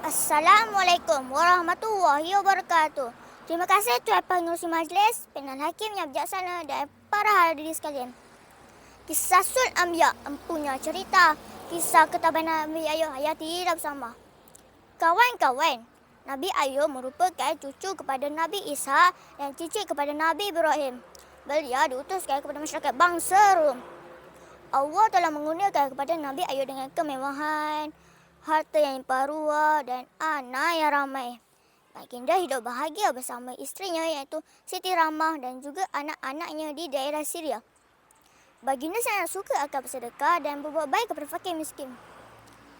Assalamualaikum warahmatullahi wabarakatuh. Terima kasih Tuan Pengerusi Majlis, Penal Hakim yang bijaksana dan para hadirin sekalian. Kisah Sul Anbiya empunya cerita kisah ketabahan Nabi Ayub hayati bersama. Kawan-kawan, Nabi Ayub merupakan cucu kepada Nabi Ishak dan cicit kepada Nabi Ibrahim. Beliau diutuskan kepada masyarakat bangsa Rum. Allah telah mengurniakan kepada Nabi Ayub dengan kemewahan, harta yang limpah ruah dan anak yang ramai. Baginda hidup bahagia bersama isterinya iaitu Siti Ramah dan juga anak-anaknya di daerah Syria. Baginda sangat suka akan bersedekah dan berbuat baik kepada fakir miskin.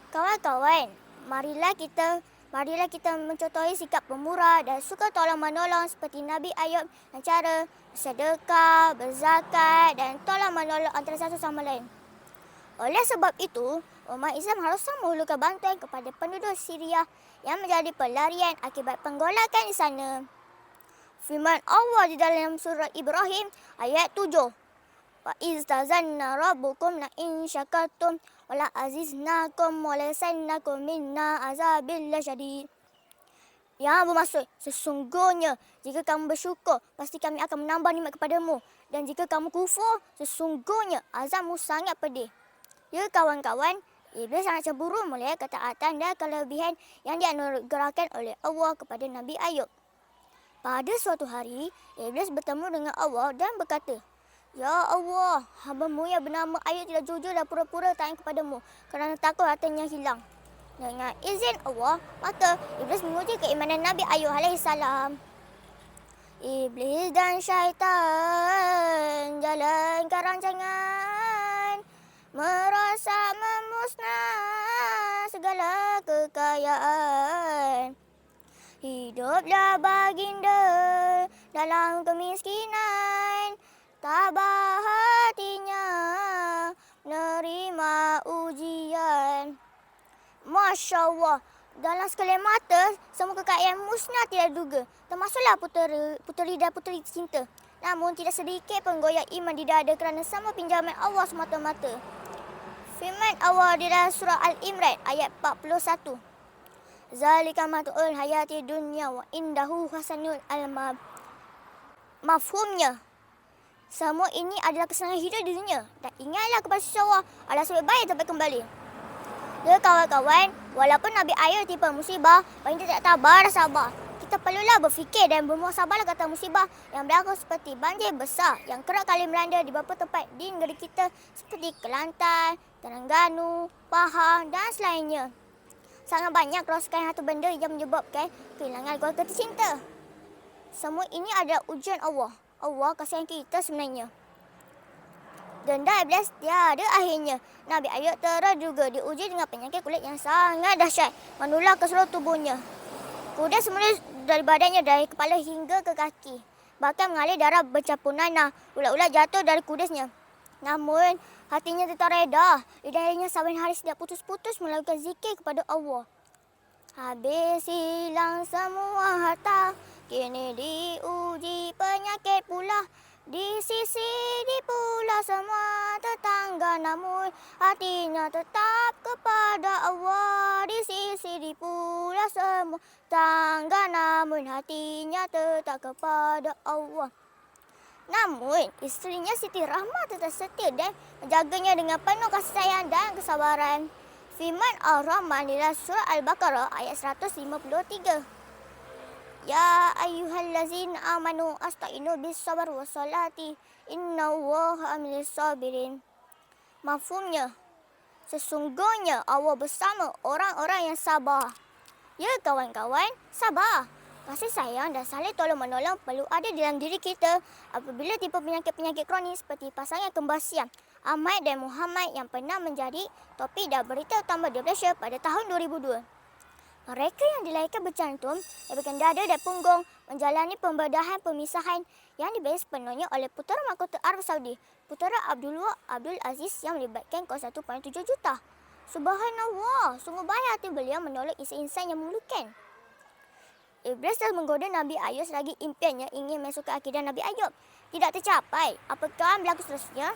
Kawan-kawan, marilah kita mencontohi sikap pemurah dan suka tolong-menolong seperti Nabi Ayub dengan cara bersedekah, berzakat dan tolong-menolong antara satu sama lain. Oleh sebab itu, umat Islam haruslah menghulurkan bantuan kepada penduduk Syria yang menjadi pelarian akibat penggolakan di sana. Firman Allah di dalam surah Ibrahim ayat 7. Wa iztazanna rabbukum la in syakartum wa la aziznakum wa la sannakum minna azabil lasyadid. Yang bermaksud, sesungguhnya jika kamu bersyukur, pasti kami akan menambah nikmat kepadamu. Dan jika kamu kufur, sesungguhnya azabmu sangat pedih. Ya kawan-kawan, Iblis sangat cemburu melihat ketaatan dan kelebihan yang dianugerahkan oleh Allah kepada Nabi Ayub. Pada suatu hari, Iblis bertemu dengan Allah dan berkata, Ya Allah, hamba-Mu yang bernama Ayub tidak jujur dan pura-pura taat kepadamu kerana takut hartanya hilang. Dengan izin Allah, maka Iblis menguji keimanan Nabi Ayub AS. Iblis dan syaitan jalankan rancangan, merasa memusnah segala kekayaan. Hiduplah baginda dalam kemiskinan, tabah hatinya menerima ujian. Masya Allah, dalam sekalian mata, semua kekayaan musnah tidak duga, termasuklah puteri dan puteri cinta. Namun tidak sedikit pun goyah iman di dada kerana sama pinjaman Allah semata-mata. Firman Allah di dalam surah Al-Imran ayat 41. Zalika matu'ul hayati dunya wa indahu hasanul almab. Mafhumnya, semua ini adalah kesenangan hidup di dunia dan ingatlah kepada sisi Allah adalah sebab baik sampai kembali. Ya kawan-kawan, walaupun Nabi Ayub tiba musibah, baginda tidak tabah dan sabar. Kita perlulah berfikir dan bermuhasabahlah kata musibah yang berlaku seperti banjir besar yang kerap kali melanda di beberapa tempat di negeri kita seperti Kelantan, Terengganu, Pahang dan selainnya. Sangat banyak kerosakan harta benda yang menyebabkan kehilangan keluarga tercinta. Semua ini adalah ujian Allah. Allah kasihan kita sebenarnya. Denda iblis tiada akhirnya. Nabi Ayub terus juga diuji dengan penyakit kulit yang sangat dahsyat, menular ke seluruh tubuhnya. Kuda semula dari badannya dari kepala hingga ke kaki. Bahkan mengalir darah bercampur nanah. Ulat-ulat jatuh dari kudasnya. Namun, hatinya tetap reda. Lidahnya saban hari tidak putus-putus melakukan zikir kepada Allah. Habis hilang semua harta, kini diuji penyakit pula. Di sisi di pula semua tetangga, namun hatinya tetap kepada Allah. Di sisi di pula semua tetangga, namun hatinya tetap kepada Allah. Namun, isterinya Siti Rahmah tetap setia dan menjaganya dengan penuh kasih sayang dan kesabaran. Firman Ar-Rahman di dalam surah Al-Baqarah ayat 153. Ya ayyuhallazina amanu asta'inu bis sabar was salati innallaha ma'as sabirin. Mafhumnya, sesungguhnya Allah bersama orang-orang yang sabar. Ya kawan-kawan, sabar. Kasih sayang dan saling tolong-menolong perlu ada dalam diri kita apabila tipe penyakit-penyakit kronis seperti pasangan kembar Siam, Ahmad dan Muhammad yang pernah menjadi topik dan berita utama di Malaysia pada tahun 2002. Mereka yang dilahirkan bercantum, diberikan dada dan punggung, menjalani pembedahan pemisahan yang dibayar sepenuhnya oleh putera mahkota Arab Saudi, putera Abdul Aziz yang melibatkan kos 1.7 juta. Subhanallah, sungguh baik hati beliau menolak insan-insan yang memalukan. Iblis telah menggoda Nabi Ayub selagi impiannya ingin masuk ke akidah Nabi Ayub tidak tercapai. Apakah berlaku seterusnya?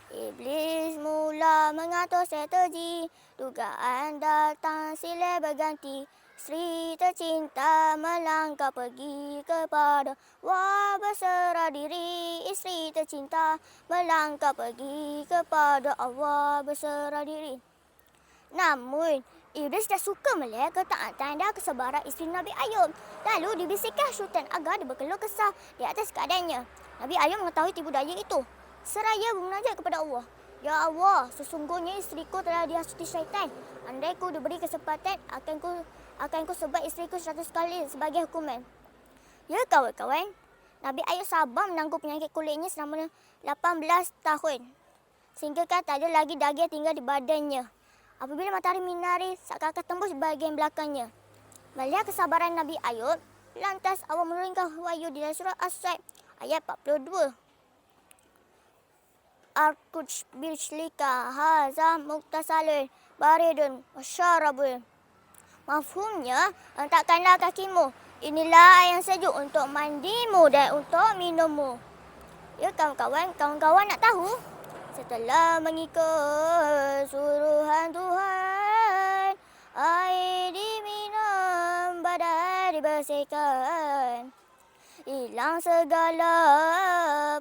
Iblis mula mengatur strategi, dugaan datang silih berganti. Isteri tercinta melangkah pergi kepada wah berserah diri. Isteri tercinta melangkah pergi kepada Allah berserah diri. Namun, Iblis tak suka melihat ketaatan dan kesabaran isteri Nabi Ayub. Lalu dibisikkan syaitan agar dia berkeluh kesah di atas keadaannya. Nabi Ayub mengetahui tipu daya itu. Seraya bermunajat kepada Allah. Ya Allah, sesungguhnya isteriku telah dihasuti syaitan. Andai ku diberi kesempatan, akan ku sebat isteriku 100 kali sebagai hukuman. Ya kawan-kawan, Nabi Ayub sabar menanggung penyakit kulitnya selama 18 tahun. Sehingga kan tak ada lagi daging tinggal di badannya. Apabila matahari minari, seakan-akan tembus bahagian belakangnya. Melihat kesabaran Nabi Ayub, lantas Allah menurunkan wahyu di dalam surah As-Sad ayat 42. Arkuj bishlika haza muktasalun baridun wasyarabun. Mafhumnya, hentakkanlah kakimu. Inilah air yang sejuk untuk mandimu dan untuk minummu. Ya kawan-kawan nak tahu? Setelah mengikut suruhan Tuhan, air diminum, badan dibersihkan. Hilang segala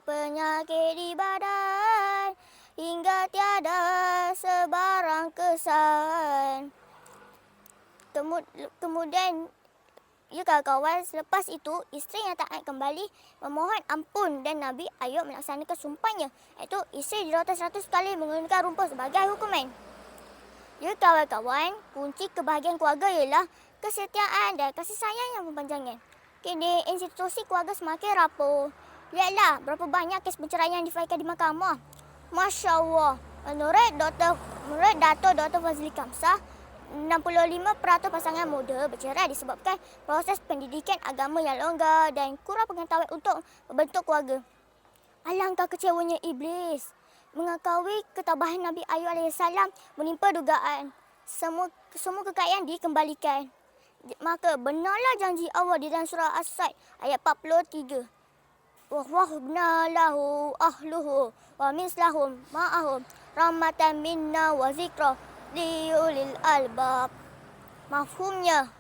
penyakit di badan, hingga tiada sebarang kesan. Kemudian, ya kawan-kawan, selepas itu, isteri yang taat kembali memohon ampun dan Nabi Ayub melaksanakan sumpahnya, iaitu isteri dirotan 100 kali menggunakan rumput sebagai hukuman. Ya kawan-kawan, kunci kebahagiaan keluarga ialah kesetiaan dan kasih sayang yang berpanjangan. Kini, institusi keluarga semakin rapuh. Lihatlah berapa banyak kes perceraian yang difailkan di mahkamah. Masya Allah, menurut Dato' Dr. Fazli Kamsah, 65% pasangan muda bercerai disebabkan proses pendidikan agama yang longgar dan kurang pengetahuan untuk membentuk keluarga. Alangkah kecewanya Iblis mengetahui ketabahan Nabi Ayub AS menimpa dugaan. Semua kekayaan dikembalikan. Maka benarlah janji Allah di dalam surah As-Sad ayat 43. Wahwahna lahu ahluhu wa mislahum ma'ahum rahmatan minna wa zikra liulil albab. Mafhumnya,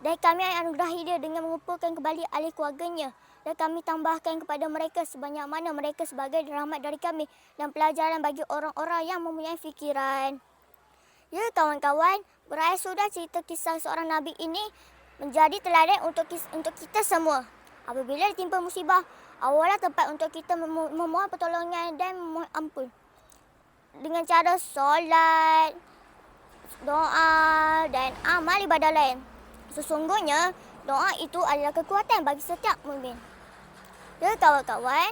dan kami anugerahi dia dengan mengumpulkan kembali ahli keluarganya, dan kami tambahkan kepada mereka sebanyak mana mereka sebagai rahmat dari kami dan pelajaran bagi orang-orang yang mempunyai fikiran. Ya kawan-kawan, berakhir sudah cerita kisah seorang Nabi ini menjadi teladan untuk kita semua. Apabila ditimpa musibah, awallah tempat untuk kita memohon pertolongan dan memohon ampun. Dengan cara solat, doa dan amal ibadah lain. Sesungguhnya, doa itu adalah kekuatan bagi setiap mukmin. Ya kawan-kawan,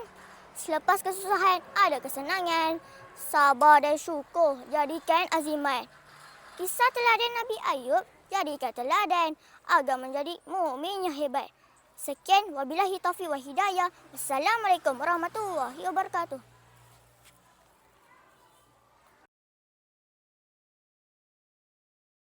selepas kesusahan ada kesenangan, sabar dan syukur jadikan azimat. Kisah teladan Nabi Ayub jadikan teladan agar menjadi mukmin yang hebat. Sekian, wabillahi taufiq wa hidayah. Wassalamualaikum warahmatullahi wabarakatuh.